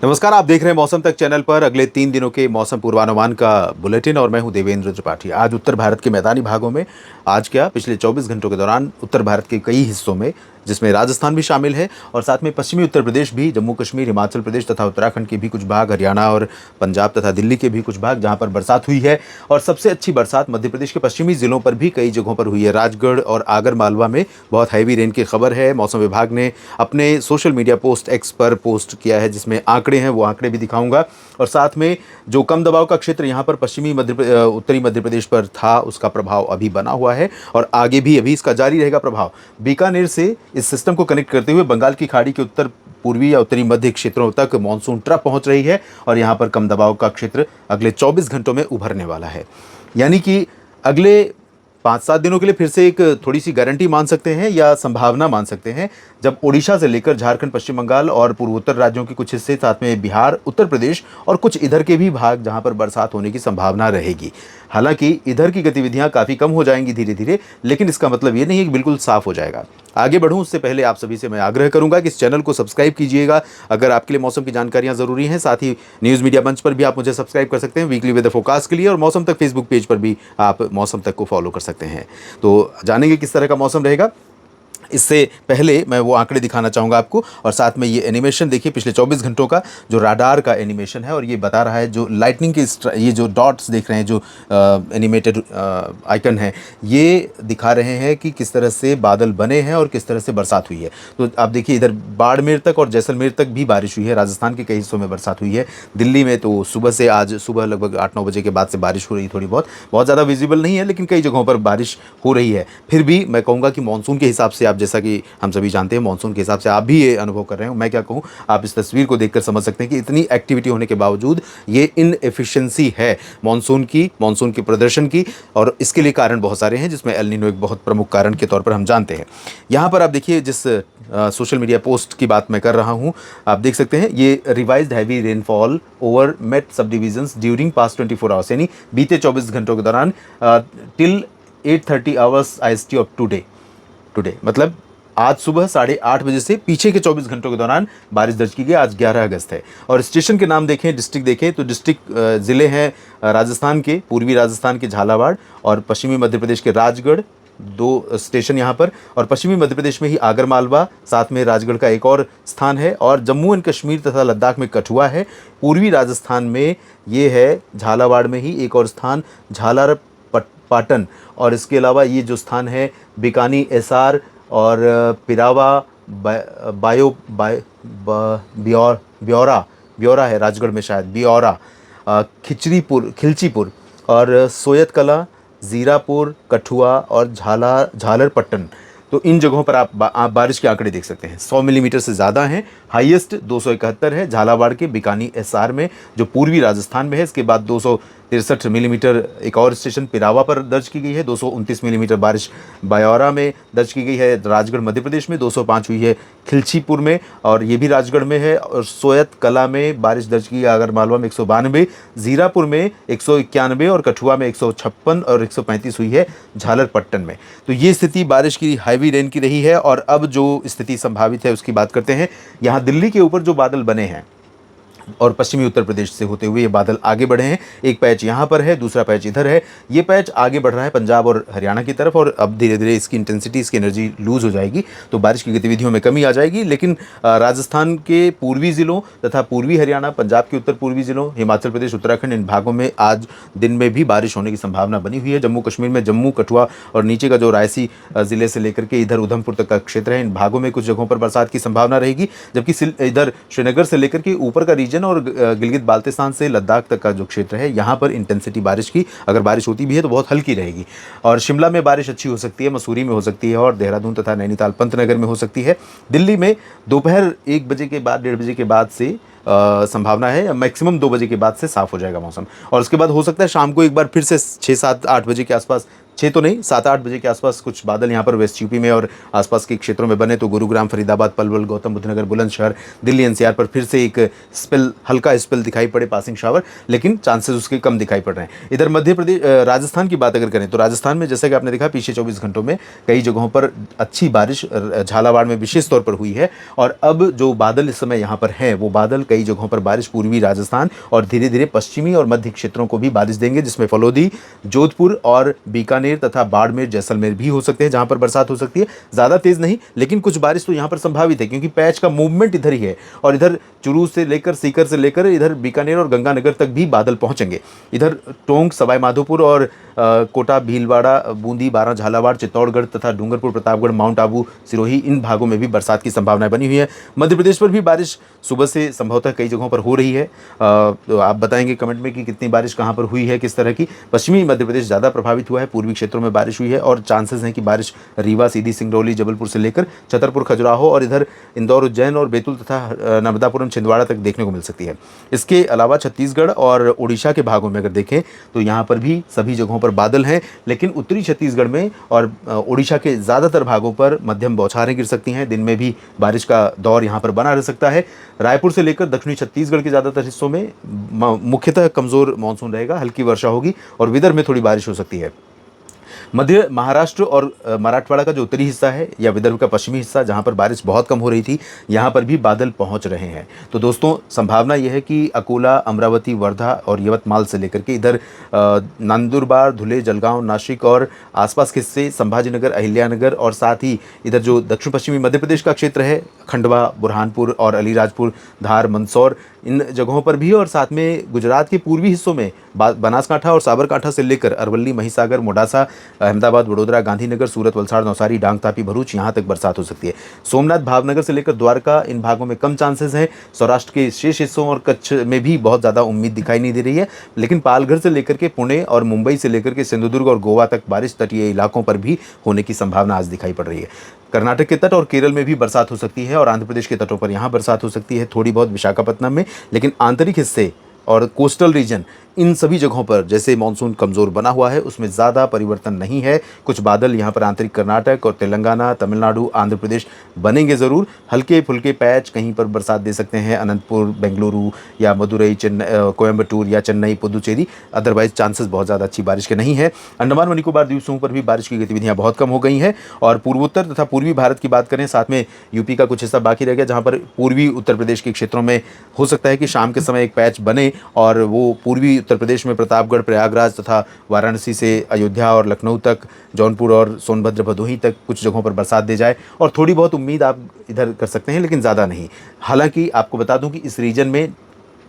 नमस्कार, आप देख रहे हैं मौसम तक चैनल पर अगले 3 दिनों के मौसम पूर्वानुमान का बुलेटिन और मैं हूं देवेंद्र त्रिपाठी। आज उत्तर भारत के मैदानी भागों में आज क्या पिछले 24 घंटों के दौरान उत्तर भारत के कई हिस्सों में, जिसमें राजस्थान भी शामिल है और साथ में पश्चिमी उत्तर प्रदेश भी, जम्मू कश्मीर, हिमाचल प्रदेश तथा उत्तराखंड के भी कुछ भाग, हरियाणा और पंजाब तथा दिल्ली के भी कुछ भाग जहां पर बरसात हुई है। और सबसे अच्छी बरसात मध्य प्रदेश के पश्चिमी जिलों पर भी कई जगहों पर हुई है। राजगढ़ और आगर मालवा में बहुत हैवी रेन की खबर है। मौसम विभाग ने अपने सोशल मीडिया पोस्ट एक्स पर पोस्ट किया है, जिसमें आंकड़े हैं, वो आंकड़े भी दिखाऊंगा। और साथ में जो कम दबाव का क्षेत्र यहाँ पर उत्तरी मध्य प्रदेश पर था, उसका प्रभाव अभी बना हुआ है और आगे भी अभी इसका जारी रहेगा प्रभाव। बीकानेर से इस सिस्टम को कनेक्ट करते हुए बंगाल की खाड़ी के उत्तर पूर्वी या उत्तरी मध्य क्षेत्रों तक मानसून ट्रफ पहुंच रही है और यहाँ पर कम दबाव का क्षेत्र अगले 24 घंटों में उभरने वाला है। यानी कि अगले 5-7 दिनों के लिए फिर से एक थोड़ी सी गारंटी मान सकते हैं या संभावना मान सकते हैं, जब ओडिशा से लेकर झारखंड, पश्चिम बंगाल और पूर्वोत्तर राज्यों के कुछ हिस्से, साथ में बिहार, उत्तर प्रदेश और कुछ इधर के भी भाग जहां पर बरसात होने की संभावना रहेगी। हालांकि इधर की गतिविधियां काफ़ी कम हो जाएंगी धीरे धीरे, लेकिन इसका मतलब ये नहीं है कि बिल्कुल साफ हो जाएगा। आगे बढ़ूं उससे पहले आप सभी से मैं आग्रह करूंगा कि इस चैनल को सब्सक्राइब कीजिएगा अगर आपके लिए मौसम की जानकारियां ज़रूरी हैं। साथ ही न्यूज़ मीडिया मंच पर भी आप मुझे सब्सक्राइब कर सकते हैं वीकली वेदर फोरकास्ट के लिए, और मौसम तक फेसबुक पेज पर भी आप मौसम तक को फॉलो कर सकते हैं। तो जानेंगे किस तरह का मौसम रहेगा। इससे पहले मैं वो आंकड़े दिखाना चाहूँगा आपको, और साथ में ये एनिमेशन देखिए पिछले 24 घंटों का जो राडार का एनिमेशन है, और ये बता रहा है जो लाइटनिंग के ये जो डॉट्स देख रहे हैं, जो एनिमेटेड आइकन है, ये दिखा रहे हैं कि किस तरह से बादल बने हैं और किस तरह से बरसात हुई है। तो आप देखिए इधर बाड़मेर तक और जैसलमेर तक भी बारिश हुई है, राजस्थान के कई हिस्सों में बरसात हुई है। दिल्ली में तो सुबह से, आज सुबह लगभग 8-9 बजे के बाद से बारिश हो रही, थोड़ी बहुत ज़्यादा विजिबल नहीं है, लेकिन कई जगहों पर बारिश हो रही है। फिर भी मैं कहूँगा कि मानसून के हिसाब से, आप जैसा कि हम सभी जानते हैं, मानसून के हिसाब से आप भी ये अनुभव कर रहे हैं। मैं क्या कहूँ, आप इस तस्वीर को देखकर समझ सकते हैं कि इतनी एक्टिविटी होने के बावजूद ये इनएफिशिएंसी है मानसून के प्रदर्शन की, और इसके लिए कारण बहुत सारे हैं, जिसमें एल नीनो एक बहुत प्रमुख कारण के तौर पर हम जानते हैं। यहाँ पर आप देखिए जिस सोशल मीडिया पोस्ट की बात मैं कर रहा हूँ, आप देख सकते हैं ये revised heavy rainfall over met sub divisions during past 24 hours, यानी बीते 24 घंटों के दौरान till 8:30 hours IST of today, मतलब आज सुबह 8:30 बजे से पीछे के 24 घंटों के दौरान बारिश दर्ज की गई। आज 11 अगस्त है। और स्टेशन के नाम देखें, डिस्ट्रिक्ट देखें, तो डिस्ट्रिक्ट ज़िले हैं राजस्थान के, पूर्वी राजस्थान के झालावाड़, और पश्चिमी मध्य प्रदेश के राजगढ़, 2 स्टेशन यहाँ पर, और पश्चिमी मध्य प्रदेश में ही आगर मालवा, साथ में राजगढ़ का एक और स्थान है, और जम्मू एंड कश्मीर तथा लद्दाख में कठुआ है। पूर्वी राजस्थान में ये है झालावाड़ में ही एक और स्थान झालार पाटन, और इसके अलावा ये जो स्थान है बीकानी एसार और पिरावा ब्यौरा है राजगढ़ में, शायद ब्यौरा, खिलचीपुर और सोयत कला, ज़ीरापुर, कठुआ और झालरपट्टन। तो इन जगहों पर आप बारिश के आंकड़े देख सकते हैं। 100 मिलीमीटर से ज़्यादा हैं। हाईएस्ट 271 है झालावाड़ के बीकानी एसार में, जो पूर्वी राजस्थान में है। इसके बाद 263 मिलीमीटर एक और स्टेशन पिरावा पर दर्ज की गई है। 229 मिलीमीटर बारिश ब्यौरा में दर्ज की गई है। राजगढ़ मध्य प्रदेश में 205 हुई है खिलचीपुर में, और ये भी राजगढ़ में है। और सोयत कला में बारिश दर्ज की, आगर मालवा में 192, ज़ीरापुर में 191 और कठुआ में 156 और 135 हुई है झालरपट्टन में। तो ये स्थिति बारिश की, हैवी रेन की रही है। और अब जो स्थिति संभावित है उसकी बात करते हैं। यहाँ दिल्ली के ऊपर जो बादल बने हैं और पश्चिमी उत्तर प्रदेश से होते हुए ये बादल आगे बढ़े हैं। एक पैच यहाँ पर है, दूसरा पैच इधर है। ये पैच आगे बढ़ रहा है पंजाब और हरियाणा की तरफ, और अब धीरे धीरे इसकी इंटेंसिटी, इसकी एनर्जी लूज हो जाएगी, तो बारिश की गतिविधियों में कमी आ जाएगी। लेकिन राजस्थान के पूर्वी ज़िलों तथा पूर्वी हरियाणा, पंजाब के उत्तर पूर्वी ज़िलों, हिमाचल प्रदेश, उत्तराखंड, इन भागों में आज दिन में भी बारिश होने की संभावना बनी हुई है। जम्मू कश्मीर में जम्मू, कठुआ और नीचे का जो रायसी ज़िले से लेकर के इधर उधमपुर तक का क्षेत्र है, इन भागों में कुछ जगहों पर बरसात की संभावना रहेगी। जबकि इधर श्रीनगर से लेकर के ऊपर का रीजन और गिलगित बाल्टिस्तान से लद्दाख तक का जो क्षेत्र है, यहाँ पर इंटेंसिटी बारिश की, अगर बारिश होती भी है तो बहुत हल्की रहेगी। और शिमला में बारिश अच्छी हो सकती है, मसूरी में हो सकती है, और देहरादून तथा नैनीताल, पंतनगर में हो सकती है। दिल्ली में दोपहर 1 बजे के बाद, 1:30 बजे के बाद से संभावना है, मैक्सिमम 2 बजे के बाद से साफ हो जाएगा मौसम। और उसके बाद हो सकता है शाम को एक बार फिर से 6, 7, 8 बजे के आसपास 6 तो नहीं 7-8 बजे के आसपास कुछ बादल यहाँ पर वेस्ट यूपी में और आसपास के क्षेत्रों में बने तो गुरुग्राम, फरीदाबाद, पलवल, गौतम बुद्ध नगर, बुलंदशहर, दिल्ली एनसीआर पर फिर से एक स्पेल, हल्का स्पेल दिखाई पड़े, पासिंग शावर, लेकिन चांसेस उसके कम दिखाई पड़ रहे हैं। इधर मध्य प्रदेश राजस्थान की बात अगर करें तो राजस्थान में जैसा कि आपने देखा पिछले 24 घंटों में कई जगहों पर अच्छी बारिश झालावाड़ में विशेष तौर पर हुई है। और अब जो बादल इस समय यहाँ पर हैं वो बादल कई जगहों पर बारिश पूर्वी राजस्थान और धीरे धीरे पश्चिमी और मध्य क्षेत्रों को भी बारिश देंगे, जिसमें फलोदी, जोधपुर और बीकानेर तथा बाड़मेर, जैसलमेर भी हो सकते हैं जहां पर बरसात हो सकती है। ज़्यादा तेज़ नहीं लेकिन कुछ बारिश तो यहाँ पर संभावित है क्योंकि पैच का मूवमेंट इधर ही है और इधर चुरू से लेकर सीकर से लेकर इधर बीकानेर और गंगानगर तक भी बादल पहुंचेंगे। इधर टोंक, सवाई माधोपुर और कोटा, भीलवाड़ा, बूंदी, बारां, झालावाड़, चित्तौड़गढ़ तथा डूंगरपुर, प्रतापगढ़, माउंट आबू, सिरोही, इन भागों में भी बरसात की संभावनाएं बनी हुई है। मध्य प्रदेश पर भी बारिश सुबह से संभवतः कई जगहों पर हो रही है। तो आप बताएंगे कमेंट में कि कितनी बारिश कहां पर हुई है, किस तरह की। पश्चिमी मध्य प्रदेश ज़्यादा प्रभावित हुआ है, पूर्वी क्षेत्रों में बारिश हुई है और चांसेस हैं कि बारिश रीवा, सीधी, सिंगरौली, जबलपुर से लेकर छतरपुर, खजुराहो और इधर इंदौर, उज्जैन और बैतूल तथा नर्मदापुरम, छिंदवाड़ा तक देखने को मिल सकती है। इसके अलावा छत्तीसगढ़ और उड़ीसा के भागों में अगर देखें तो यहाँ पर भी सभी जगहों पर बादल हैं, लेकिन उत्तरी छत्तीसगढ़ में और उड़ीसा के ज़्यादातर भागों पर मध्यम बौछारें गिर सकती हैं। दिन में भी बारिश का दौर यहाँ पर बना रह सकता है। रायपुर से लेकर दक्षिणी छत्तीसगढ़ के ज़्यादातर हिस्सों में मुख्यतः कमज़ोर मानसून रहेगा, हल्की वर्षा होगी और विदर्भ में थोड़ी बारिश हो सकती है। मध्य महाराष्ट्र और मराठवाड़ा का जो उत्तरी हिस्सा है या विदर्भ का पश्चिमी हिस्सा जहां पर बारिश बहुत कम हो रही थी, यहां पर भी बादल पहुंच रहे हैं। तो दोस्तों संभावना यह है कि अकोला, अमरावती, वर्धा और यवतमाल से लेकर के इधर नंदुरबार, धुले, जलगांव, नासिक और आसपास के हिस्से, संभाजीनगर, अहिल्यानगर और साथ ही इधर जो दक्षिण पश्चिमी मध्य प्रदेश का क्षेत्र है, खंडवा, बुरहानपुर और अलीराजपुर, धार, मंदसौर, इन जगहों पर भी और साथ में गुजरात के पूर्वी हिस्सों में बनासकांठा और साबरकांठा से लेकर अरवली, महिसागर, मोडासा, अहमदाबाद, वडोदरा, गांधीनगर, सूरत, वलसाड़, नौसारी, डांग, तापी, भरूच, यहाँ तक बरसात हो सकती है। सोमनाथ, भावनगर से लेकर द्वारका, इन भागों में कम चांसेस हैं। सौराष्ट्र के शेष हिस्सों और कच्छ में भी बहुत ज़्यादा उम्मीद दिखाई नहीं दे रही है, लेकिन पालघर से लेकर के पुणे और मुंबई से लेकर के सिंधुदुर्ग और गोवा तक बारिश तटीय इलाकों पर भी होने की संभावना आज दिखाई पड़ रही है। कर्नाटक के तट और केरल में भी बरसात हो सकती है और आंध्र प्रदेश के तटों पर यहाँ बरसात हो सकती है, थोड़ी बहुत विशाखापट्टनम में, लेकिन आंतरिक हिस्से और कोस्टल रीजन, इन सभी जगहों पर जैसे मानसून कमज़ोर बना हुआ है उसमें ज़्यादा परिवर्तन नहीं है। कुछ बादल यहाँ पर आंतरिक कर्नाटक और तेलंगाना, तमिलनाडु, आंध्र प्रदेश बनेंगे ज़रूर। हल्के फुल्के पैच कहीं पर बरसात दे सकते हैं, अनंतपुर, बेंगलुरु या मदुरई, चेन्नई, कोयम्बटूर या चेन्नई, पुदुचेरी। अदरवाइज चांसेस बहुत ज़्यादा अच्छी बारिश के नहीं है। अंडमान व निकोबार द्वीप समूह पर भी बारिश की गतिविधियाँ बहुत कम हो गई हैं। और पूर्वोत्तर तथा पूर्वी भारत की बात करें, साथ में यूपी का कुछ हिस्सा बाकी रह गया जहाँ पर पूर्वी उत्तर प्रदेश के क्षेत्रों में हो सकता है कि शाम के समय एक पैच बने और वो पूर्वी उत्तर प्रदेश में प्रतापगढ़, प्रयागराज तथा वाराणसी से अयोध्या और लखनऊ तक, जौनपुर और सोनभद्र, भदोही तक कुछ जगहों पर बरसात दे जाए और थोड़ी बहुत उम्मीद आप इधर कर सकते हैं, लेकिन ज़्यादा नहीं। हालांकि आपको बता दूं कि इस रीजन में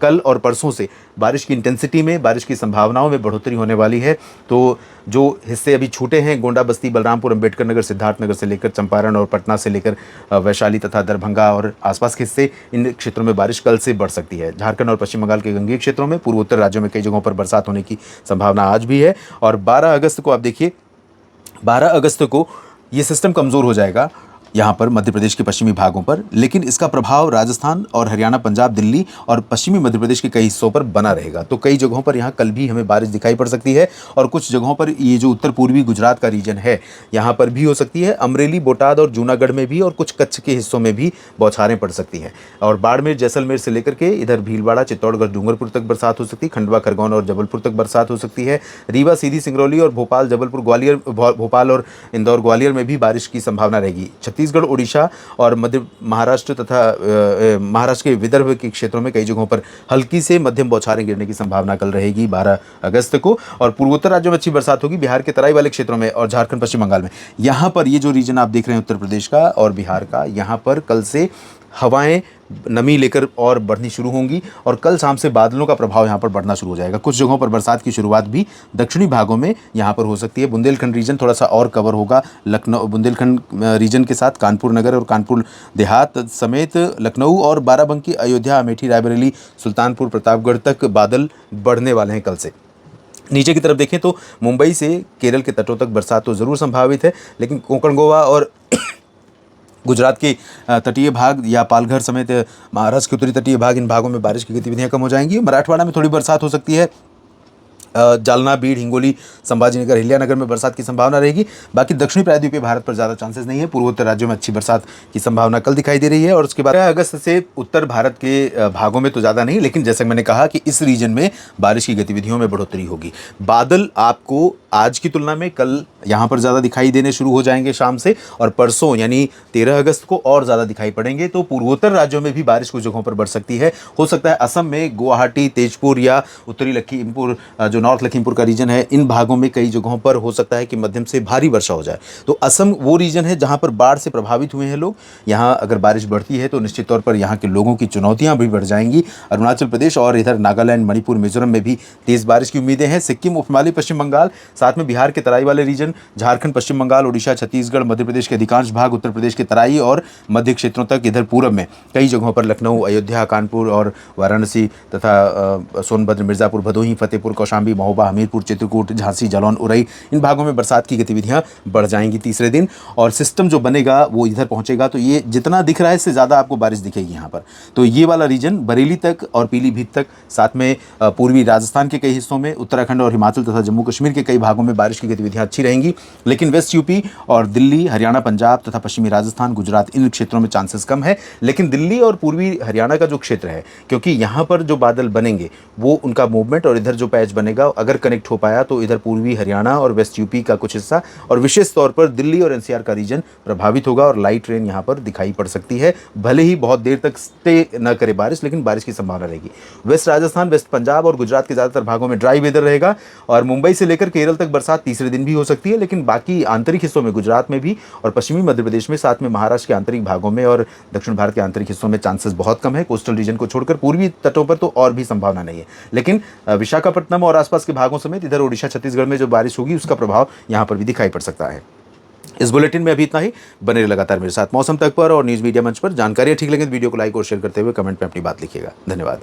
कल और परसों से बारिश की इंटेंसिटी में, बारिश की संभावनाओं में बढ़ोतरी होने वाली है। तो जो हिस्से अभी छूटे हैं, गोंडा, बस्ती, बलरामपुर, अंबेडकर नगर, सिद्धार्थनगर से लेकर चंपारण और पटना से लेकर वैशाली तथा दरभंगा और आसपास के हिस्से, इन क्षेत्रों में बारिश कल से बढ़ सकती है। झारखंड और पश्चिम बंगाल के गंगीय क्षेत्रों में, पूर्वोत्तर राज्यों में कई जगहों पर बरसात होने की संभावना आज भी है। और 12 अगस्त को आप देखिए, 12 अगस्त को ये सिस्टम कमज़ोर हो जाएगा यहाँ पर मध्य प्रदेश के पश्चिमी भागों पर, लेकिन इसका प्रभाव राजस्थान और हरियाणा, पंजाब, दिल्ली और पश्चिमी मध्य प्रदेश के कई हिस्सों पर बना रहेगा। तो कई जगहों पर यहाँ कल भी हमें बारिश दिखाई पड़ सकती है और कुछ जगहों पर ये जो उत्तर पूर्वी गुजरात का रीजन है यहाँ पर भी हो सकती है। अमरेली, बोटाद और जूनागढ़ में भी और कुछ कच्छ के हिस्सों में भी बौछारें पड़ सकती हैं। और बाड़मेर, जैसलमेर से लेकर के इधर भीलवाड़ा, चित्तौड़गढ़, डूंगरपुर तक बरसात हो सकती है। खंडवा, खरगोन और जबलपुर तक बरसात हो सकती है। रीवा, सीधी, सिंगरौली और भोपाल, जबलपुर, ग्वालियर, भोपाल और इंदौर, ग्वालियर में भी बारिश की संभावना रहेगी। छत्तीसगढ़, उड़ीसा और मध्य महाराष्ट्र तथा महाराष्ट्र के विदर्भ के क्षेत्रों में कई जगहों पर हल्की से मध्यम बौछारें गिरने की संभावना कल रहेगी 12 अगस्त को। और पूर्वोत्तर राज्यों में अच्छी बरसात होगी, बिहार के तराई वाले क्षेत्रों में और झारखंड, पश्चिम बंगाल में। यहाँ पर ये जो रीजन आप देख रहे हैं उत्तर प्रदेश का और बिहार का, यहाँ पर कल से हवाएं नमी लेकर और बढ़नी शुरू होंगी और कल शाम से बादलों का प्रभाव यहाँ पर बढ़ना शुरू हो जाएगा। कुछ जगहों पर बरसात की शुरुआत भी दक्षिणी भागों में यहाँ पर हो सकती है। बुंदेलखंड रीजन थोड़ा सा और कवर होगा। लखनऊ, बुंदेलखंड रीजन के साथ कानपुर नगर और कानपुर देहात समेत लखनऊ और बाराबंकी, अयोध्या, अमेठी, रायबरेली, सुल्तानपुर, प्रतापगढ़ तक बादल बढ़ने वाले हैं कल से। नीचे की तरफ देखें तो मुंबई से केरल के तटों तक बरसात तो ज़रूर संभावित है, लेकिन कोंकण, गोवा और गुजरात के तटीय भाग या पालघर समेत महाराष्ट्र के उत्तरी तटीय भाग, इन भागों में बारिश की गतिविधियां कम हो जाएंगी। मराठवाड़ा में थोड़ी बरसात हो सकती है जालना, बीड़, हिंगोली, संभाजीनगर, हिलियानगर में बरसात की संभावना रहेगी। बाकी दक्षिणी प्रायद्वीपीय भारत पर ज़्यादा चांसेस नहीं है। पूर्वोत्तर राज्यों में अच्छी बरसात की संभावना कल दिखाई दे रही है। और उसके बाद 15 अगस्त से उत्तर भारत के भागों में तो ज़्यादा नहीं, लेकिन जैसे मैंने कहा कि इस रीजन में बारिश की गतिविधियों में बढ़ोतरी होगी। बादल आपको आज की तुलना में कल यहाँ पर ज़्यादा दिखाई देने शुरू हो जाएंगे शाम से, और परसों यानी 13 अगस्त को और ज़्यादा दिखाई पड़ेंगे। तो पूर्वोत्तर राज्यों में भी बारिश कुछ जगहों पर बढ़ सकती है। हो सकता है असम में गुवाहाटी, तेजपुर या उत्तरी लखीमपुर, जो नॉर्थ लखीमपुर का रीजन है, इन भागों में कई जगहों पर हो सकता है कि मध्यम से भारी वर्षा हो जाए। तो असम वो रीजन है जहां पर बाढ़ से प्रभावित हुए हैं लोग। यहां अगर बारिश बढ़ती है तो निश्चित तौर पर यहां के लोगों की चुनौतियां भी बढ़ जाएंगी। अरुणाचल प्रदेश और इधर नागालैंड, मणिपुर, मिजोरम में भी तेज बारिश की उम्मीदें हैं। सिक्किम, उपहिमालय पश्चिम बंगाल, साथ में बिहार के तराई वाले रीजन, झारखंड, पश्चिम बंगाल, उड़ीसा, छत्तीसगढ़, मध्य प्रदेश के अधिकांश भाग, उत्तर प्रदेश के तराई और मध्य क्षेत्रों तक, इधर पूरब में कई जगहों पर लखनऊ, अयोध्या, कानपुर और वाराणसी तथा सोनभद्र, मिर्जापुर, भदोही, फतेहपुर, कौशाम्बी, महोबा, हमीरपुर, चित्रकूट, झांसी, जालौन, उरई, इन भागों में बरसात की गतिविधियां बढ़ जाएंगी तीसरे दिन। और सिस्टम जो बनेगा वो इधर पहुंचेगा, तो ये जितना दिख रहा है इससे ज़्यादा आपको बारिश दिखेगी यहाँ पर। तो ये वाला रीजन बरेली तक और पीलीभीत तक, साथ में पूर्वी राजस्थान के कई हिस्सों में, उत्तराखंड और हिमाचल तथा जम्मू कश्मीर के कई भागों में बारिश की गतिविधियां अच्छी रहेंगी। लेकिन वेस्ट यूपी और दिल्ली, हरियाणा, पंजाब तथा पश्चिमी राजस्थान, गुजरात, इन क्षेत्रों में चांसेस कम है। लेकिन दिल्ली और पूर्वी हरियाणा का जो क्षेत्र है, क्योंकि यहाँ पर जो बादल बनेंगे वो उनका मूवमेंट और इधर जो पैच बनेगा अगर कनेक्ट हो पाया तो इधर पूर्वी हरियाणा और वेस्ट यूपी का कुछ हिस्सा और विशेष तौर पर दिल्ली और एनसीआर का रीजन प्रभावित होगा और लाइट रेन यहाँ पर दिखाई पड़ सकती है। भले ही बहुत देर तक स्टे न करे बारिश, लेकिन बारिश की संभावना रहेगी। वेस्ट राजस्थान, वेस्ट पंजाब और गुजरात के ज़्यादातर भागों में ड्राई वेदर रहेगा और मुंबई से लेकर केरल तक बरसात तीसरे दिन भी हो सकती है। लेकिन बाकी आंतरिक हिस्सों में, गुजरात में भी और पश्चिमी मध्य प्रदेश में, साथ में महाराष्ट्र के आंतरिक भागों में और दक्षिण भारत के आंतरिक हिस्सों में चांसेस बहुत कम है। कोस्टल रीजन को छोड़कर पूर्वी तटों पर तो और भी संभावना नहीं है। लेकिन विशाखापट्टनम और आसपास के भागों समेत इधर ओडिशा, छत्तीसगढ़ में जो बारिश होगी उसका प्रभाव यहाँ पर भी दिखाई पड़ सकता है। इस बुलेटिन में अभी इतना ही। बने रहिए लगातार मेरे साथ मौसम तक पर और न्यूज़ मीडिया मंच पर। जानकारियाँ ठीक लगे तो वीडियो को लाइक और शेयर करते हुए कमेंट में अपनी बात लिखिएगा। धन्यवाद।